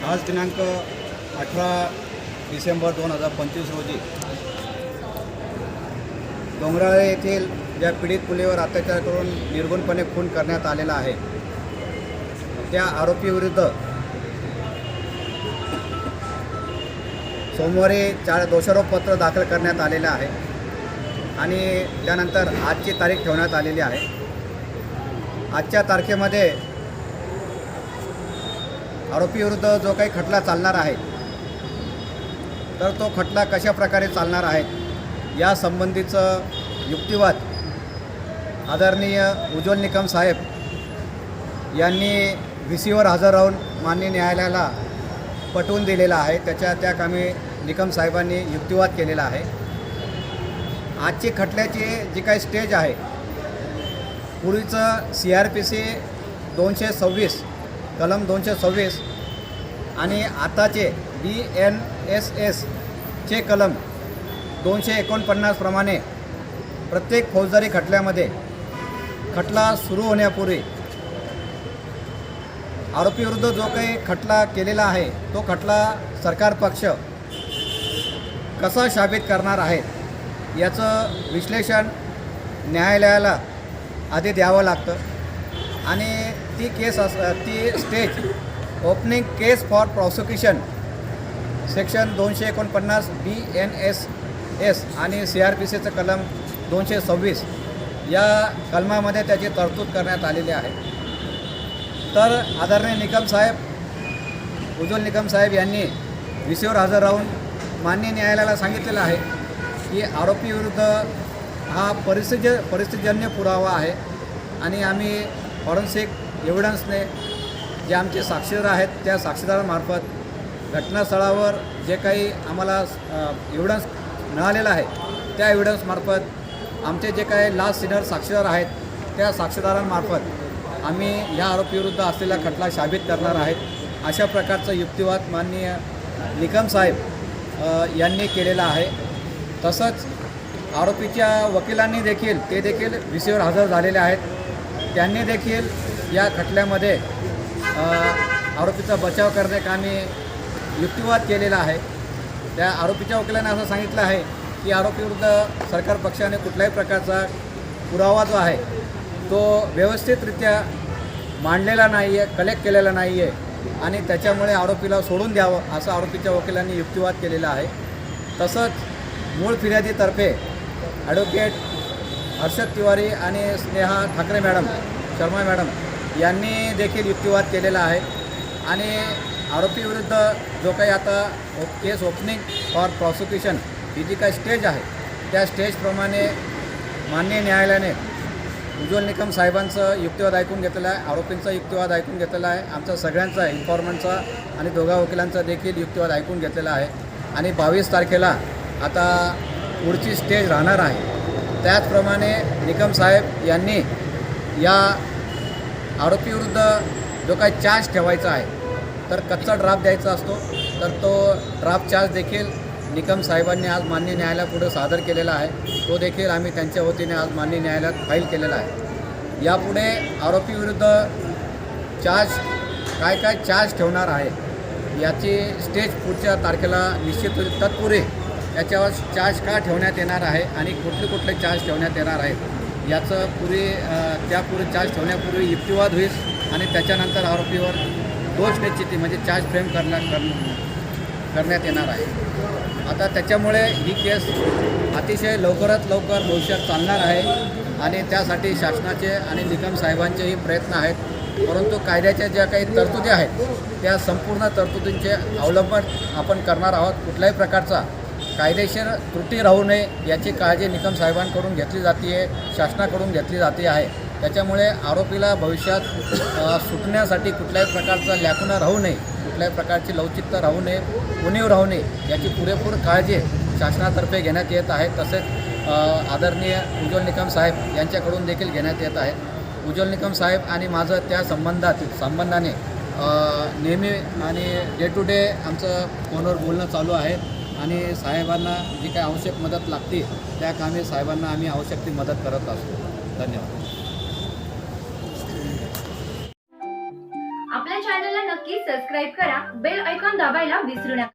आज दिनांक 18 डिसेंबर 2025 रोजी डोंगराळे येथील ज्या पीडित मुलीवर अत्याचार करून निर्गुणपणे खून करण्यात आलेला आहे त्या आरोपीविरुद्ध सोमवारी दोषारोपपत्र दाखल करण्यात आलेलं आहे आणि त्यानंतर आजची तारीख ठेवण्यात आलेली आहे। आजच्या तारखेमध्ये आरोपीविरुद्ध जो काही खटला चालणार आहे तर तो खटला कशा प्रकारे चालणार आहे या संबंधीचं युक्तिवाद आदरणीय उज्ज्वल निकम साहेब यांनी VCवर हजर राहून माननीय न्यायालयाला पटवून दिलेला आहे। त्या कामी निकम साहेबांनी युक्तिवाद केलेला आहे। आजची खटल्याची जी काही स्टेज आहे पूर्वीचं CRPC 226 कलम 226 आणि आताचे BNSS चे कलम 249 प्रमाणे प्रत्येक फौजदारी खटल्यामध्ये खटला सुरू होण्यापूर्वी आरोपीविरुद्ध जो काही खटला केलेला आहे तो खटला सरकार पक्ष कसा साबित करणार आहे याचं विश्लेषण न्यायालयाला आधी द्यावं लागतं आणि ती stage opening case for prosecution section 249 BNSS आणि CRPCचं कलम 226 या कलमामध्ये त्याची तरतूद करण्यात आलेली आहे। तर आदरणीय निकम साहेब उज्ज्वल निकम साहेब यांनी VCवर हजर राहून माननीय न्यायालयाला सांगितलेलं आहे की आरोपीविरुद्ध हा परिस्थितीजन्य पुरावा आहे आणि आम्ही फॉरेन्सिक एव्हिडन्सने जे आमचे साक्षीदार आहेत त्या साक्षीदारांमार्फत घटनास्थळावर जे काही आम्हाला एव्हिडन्स मिळालेला आहे त्या एव्हिडन्समार्फत आमचे जे काही लास्ट सिनियर साक्षीदार आहेत त्या साक्षीदारांमार्फत आम्ही ह्या आरोपीविरुद्ध असलेला खटला साबित करणार आहेत अशा प्रकारचा युक्तिवाद माननीय निकम साहेब यांनी केलेला आहे। तसंच आरोपीच्या वकिलांनी देखील VCवर हजर झालेले आहेत। त्यांनी देखील या खटल्यामध्ये आरोपीचा बचाव करण्याकामी युक्तिवाद केलेला आहे। त्या आरोपीच्या वकिलांनी असं सांगितलं आहे की आरोपीविरुद्ध सरकार पक्षाने कुठल्याही प्रकारचा पुरावा जो आहे तो व्यवस्थितरित्या मांडलेला नाही आहे, कलेक्ट केलेला नाही आहे आणि त्याच्यामुळे आरोपीला सोडून द्यावं असं आरोपीच्या वकिलांनी युक्तिवाद केलेला आहे। तसंच मूळ फिर्यादीतर्फे ॲडव्होकेट हर्षद तिवारी आणि स्नेहा ठाकरे शर्मा मॅडम यांनी देखील युक्तिवाद केलेला आहे आणि आरोपीविरुद्ध जो काही आता केस ओपनिंग फॉर प्रॉसिक्युशन ही जी काही स्टेज आहे त्या स्टेजप्रमाणे माननीय न्यायालयाने उज्ज्वल निकम साहेबांचं युक्तिवाद ऐकून घेतलेला आहे, आरोपींचा युक्तिवाद ऐकून घेतलेला आहे, आमचा सगळ्यांचा इन्फॉर्मंटचा आणि दोघा वकिलांचा देखील युक्तिवाद ऐकून घेतलेला आहे आणि 22 तारखेला आता पुढची स्टेज राहणार आहे। त्याचप्रमाणे निकम साहेब यांनी या आरोपीविरुद्ध जो काही चार्ज ठेवायचा आहे तर कच्चा ड्राफ्ट द्यायचा असतो तर तो ड्राफ्ट चार्ज देखील निकम साहेबांनी आज माननीय न्यायालयापुढे सादर केलेला आहे। तो देखील आम्ही त्यांच्या वतीने आज माननीय न्यायालयात फाईल केलेला आहे। यापुढे आरोपीविरुद्ध काय चार्ज ठेवणार आहे याची स्टेज पुढच्या तारखेला निश्चित होईल। तत्पूर्वी याच्यावर चार्ज का ठेवण्यात येणार आहे आणि कुठले चार्ज ठेवण्यात येणार आहेत याचं त्यापूर्वी चार्ज ठेवण्यापूर्वी युक्तिवाद होईल आणि त्याच्यानंतर आरोपीवर दोष निश्चिती म्हणजे चार्ज फ्रेम करण्यात येणार आहे। आता त्याच्यामुळे ही केस अतिशय लवकरात लवकर भविष्यात चालणार आहे आणि त्यासाठी शासनाचे आणि निकम साहेबांचेही प्रयत्न आहेत। परंतु कायद्याच्या ज्या काही तरतुदी आहेत त्या संपूर्ण तरतुदींचे अवलंबन आपण करणार आहोत। कुठल्याही प्रकारचा कायदेशीर त्रुटी राहू नये याची काळजी निकम साहेबांकडून घेतली जाते आहे, शासनाकडून घेतली जाते आहे। त्याच्यामुळे आरोपीला भविष्यात सुटण्यासाठी कुठल्याही प्रकारचा लॅकुना राहू नये, कुठल्याही प्रकारची लवचिकता राहू नये, उणीव राहू नये याची पुरेपूर काळजी शासनातर्फे घेण्यात येत आहे। तसेच आदरणीय उज्ज्वल निकम साहेब यांच्याकडून देखील घेण्यात येत आहे। उज्ज्वल निकम साहेब आणि माझं त्या संबंधाने नेहमी आणि डे टू डे आमचं फोनवर बोलणं चालू आहे आणि साहेबांना जी काही आवश्यक मदत लागते त्या कामी साहेबांना आम्ही आवश्यक ती मदत करत असतो। धन्यवाद। आपल्या चॅनलला नक्की सबस्क्राईब करा, बेल आयकॉन दाबायला विसरू नका.